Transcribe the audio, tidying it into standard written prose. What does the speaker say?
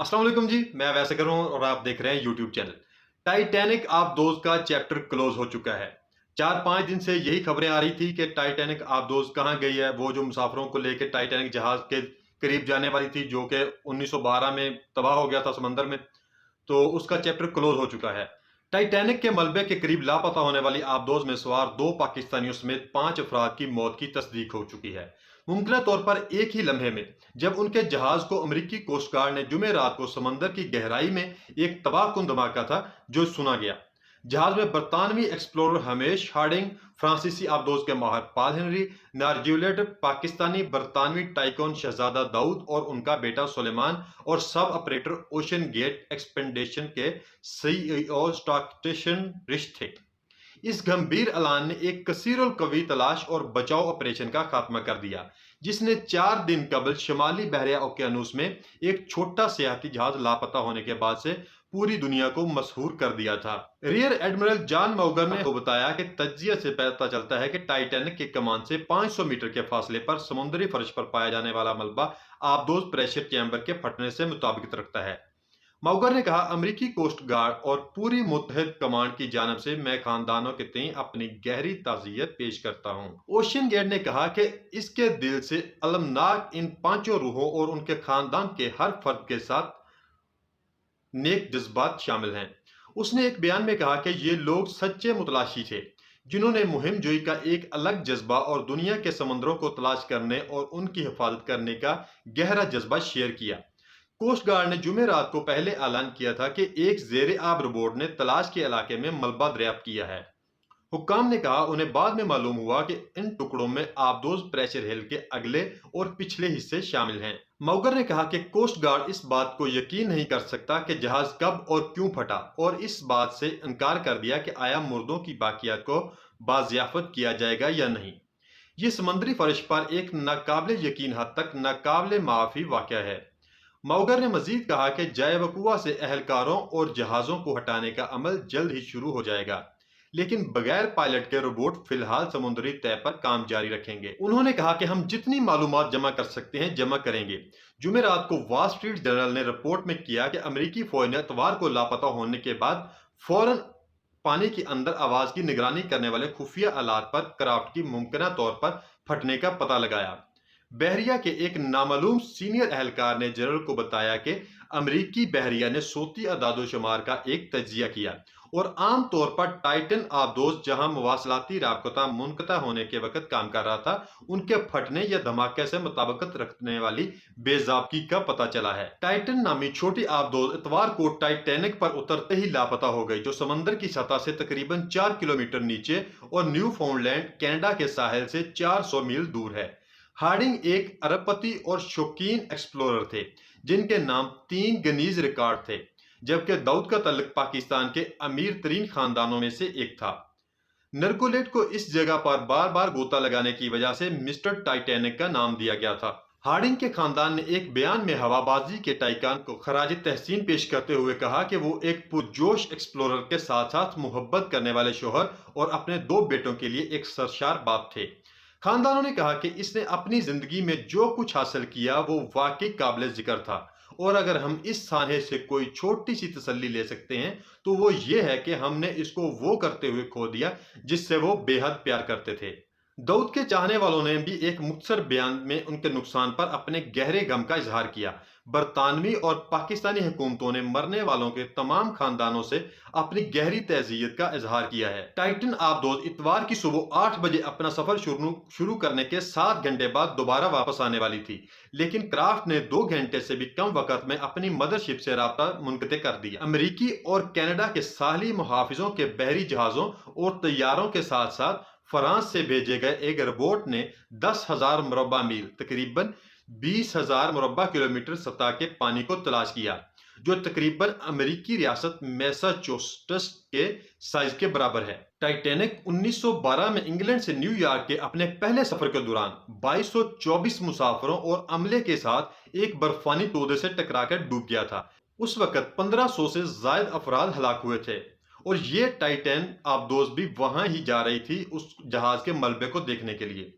अस्सलाम वालेकुम जी, मैं वैसे कर हूँ और आप देख रहे हैं यूट्यूब चैनल। टाइटैनिक आबदोज का चैप्टर क्लोज हो चुका है। 4-5 दिन से यही खबरें आ रही थी कि टाइटैनिक आबदोज कहाँ गई है। वो जो मुसाफिरों को लेकर टाइटैनिक जहाज के करीब जाने वाली थी, जो कि 1912 में तबाह हो गया था समंदर में, तो उसका चैप्टर क्लोज हो चुका है। टाइटैनिक के मलबे के करीब लापता होने वाली आबदोज में सवार 2 पाकिस्तानियों समेत 5 अफराद की मौत की तस्दीक हो चुकी है। मुमकिन तौर पर एक ही लम्हे में जब उनके जहाज को अमरीकी कोस्ट गार्ड ने जुमे रात को समंदर की गहराई में एक तबाहकुन धमाका था जो सुना गया। जहाज में बरतानवी एक्सप्लोरर हमेश हार्डिंग, फ्रांसीसी आबदोज के माहर पाल हेनरी, नार्ज्युलेट पाकिस्तानी बरतानवी टाइकोन शहजादा दाऊद और उनका बेटा सुलेमान और सब ऑपरेटर ओशन गेट एक्सपेडिशन के सीईओ स्टॉकटेशन रिश थे। इस गंभीर ऐलान ने एक कसीरुल कवी तलाश और बचाव ऑपरेशन का खात्मा कर दिया, जिसने 4 दिन कबल शिमाली बहरिया ओकियानूस में एक छोटा सियाहती जहाज लापता होने के बाद से पूरी दुनिया को मशहूर कर दिया था। रियर एडमिरल जॉन मौगर ने बताया कि तज्जिया से पता चलता है कि टाइटैनिक की कमान से 500 मीटर के फासले पर समुद्री फर्श पर पाया जाने वाला मलबा आबदोज प्रेशर चैम्बर के फटने से मुताबिकत रखता है। मौगर ने कहा, अमरीकी कोस्ट गार्ड और पूरी मुत्तहिद कमांड की जानब से मैं खानदानों के तई अपनी गहरी ताज़ियत पेश करता हूँ। ओशन गेट ने कहा कि इसके दिल से अलमनाक इन पांचों रूहों और उनके खानदान के हर फर्द के साथ नेक जज्बात शामिल हैं। उसने एक बयान में कहा कि ये लोग सच्चे मुतलाशी थे, जिन्होंने मुहिम जोई का एक अलग जज्बा और दुनिया के समंदरों को तलाश करने और उनकी हिफाजत करने का गहरा जज्बा शेयर किया। कोस्ट गार्ड ने जुमे रात को पहले ऐलान किया था कि एक जेर आब रोबोट ने तलाश के इलाके में मलबा दरियाफ्त किया है। हुक्काम ने कहा, उन्हें बाद में मालूम हुआ कि इन टुकड़ों में आबदोज प्रेशर हिल के अगले और पिछले हिस्से शामिल हैं। मौगर ने कहा कि कोस्ट गार्ड इस बात को यकीन नहीं कर सकता कि जहाज कब और क्यों फटा, और इस बात से इनकार कर दिया कि आया मुर्दों की बाकियात को बाजियाफत किया जाएगा या नहीं। ये समंदरी फर्श पर एक नाकाबिल यकीन हद तक नाकाबिल माफी वाक़या है। मौगर ने मजीद कहा कि जाए वकुआ से एहलकारों और जहाज़ों को हटाने का अमल जल्द ही शुरू हो जाएगा, लेकिन बगैर पायलट के रोबोट फिलहाल समुद्री तय पर काम जारी रखेंगे। उन्होंने कहा कि हम जितनी मालूमात जमा कर सकते हैं जमा करेंगे। जुमेरात को वॉल स्ट्रीट जर्नल ने रिपोर्ट में किया कि अमरीकी फौज ने इतवार को लापता होने के बाद फौरन पानी के अंदर आवाज की निगरानी करने वाले खुफिया आलात पर क्राफ्ट की मुमकिना तौर पर फटने का पता लगाया। बहरिया के एक नामालूम सीनियर एहलकार ने जनरल को बताया कि अमरीकी बहरिया ने सोती अदादोशुमार का एक तजिया किया और आम तौर पर टाइटन आबदोज जहां मवासलाती राबता मुनक़ता होने के वक्त काम कर रहा था, उनके फटने या धमाके से मुताबिकत रखने वाली बेज़ाबगी का पता चला है। टाइटन नामी छोटी आबदोज इतवार को टाइटैनिक पर उतरते ही लापता हो गई, जो समंदर की सतह से तकरीबन 4 किलोमीटर नीचे और न्यू फाउंडलैंड कनाडा के साहिल से 400 मील दूर है। हार्डिंग एक अरबपति और शौकीन एक्सप्लोरर थे, जिनके नाम 3 गनीज रिकॉर्ड थे, जबकि दाऊद का तल्लुक पाकिस्तान के अमीर तरीन खानदानों में से एक था। नरगोलेट को इस जगह पर बार बार गोता लगाने की वजह से मिस्टर टाइटैनिक का नाम दिया गया था। हार्डिंग के खानदान ने एक बयान में हवाबाजी के टाइकान को खराज तहसीन पेश करते हुए कहा कि वो एक पुरजोश एक्सप्लोरर के साथ साथ मोहब्बत करने वाले शोहर और अपने 2 बेटों के लिए एक सरशार बाप थे। खानदानों ने कहा कि इसने अपनी जिंदगी में जो कुछ हासिल किया वो वाकई काबिल जिक्र था, और अगर हम इस सान्हे से कोई छोटी सी तसल्ली ले सकते हैं तो वो ये है कि हमने इसको वो करते हुए खो दिया जिससे वो बेहद प्यार करते थे। दाऊद के चाहने वालों ने भी एक मुख्तसर बयान में उनके नुकसान पर अपने गहरे गम का इजहार किया। बरतानवी और पाकिस्तानी हुकूमतों ने मरने वालों के तमाम खानदानों से अपनी गहरी तहजीयत का इजहार किया है। टाइटन आबदोज इतवार की सुबह 8 बजे अपना सफर शुरू करने के 7 घंटे बाद दोबारा वापस आने वाली थी, लेकिन क्राफ्ट ने 2 घंटे से भी कम वक्त में अपनी मदरशिप से राब्ता मुनक़ते कर दिया। अमरीकी और कनाडा के साहली मुहाफिजों के बहरी जहाजों और तैयारों के साथ साथ फ्रांस से भेजे गए एक रोबोट ने 10,000 मुरब्बा मील तकरीबन 20,000 मुरब्बा किलोमीटर सतह के पानी को तलाश किया, जो तकरीबन अमेरिकी रियासत मैसाचुसेट्स के साइज के बराबर है। टाइटैनिक 1912 में इंग्लैंड से न्यूयॉर्क के अपने पहले सफर के दौरान 2224 मुसाफिरों और अमले के साथ एक बर्फानी तोदे से टकराकर डूब गया था। उस वक्त 1500 से जायद अफराद हलाक हुए थे, और ये टाइटन आबदोज भी वहां ही जा रही थी उस जहाज के मलबे को देखने के लिए।